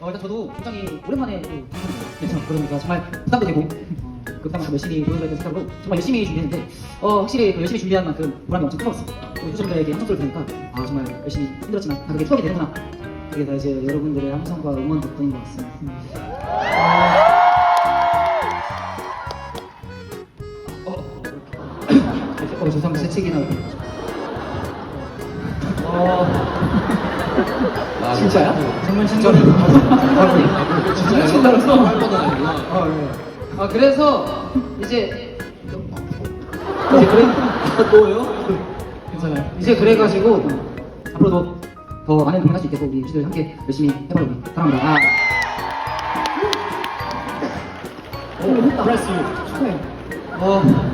일단 저도 굉장히 오랜만에 그래서 그러니까 정말 부담도 되고 그 부담만큼 열심히 보여줘야 되는 생각으로 정말 열심히 준비했는데 확실히 그 열심히 준비한 만큼 보람이 엄청 크었어요. 우리 유저분들에게 함성소를 들으니까 정말 열심히 힘들었지만 다 그게 추억이 되는구나. 그게 다 이제 여러분들의 함성과 응원 덕분인 것 같습니다. 죄송합니다. 재채기나 진짜야? 정말 진짜로? 진짜요? 진짜로? 할 뻔은 아니구나. 그래서 이제 그래 또요? 괜찮아요. 이제 그래가지고 앞으로도 더 많은 공연할 수 있겠고 우리 유지들 함께 열심히 해봐요. 우리 사랑합니다. 오, 브라이스 축하해.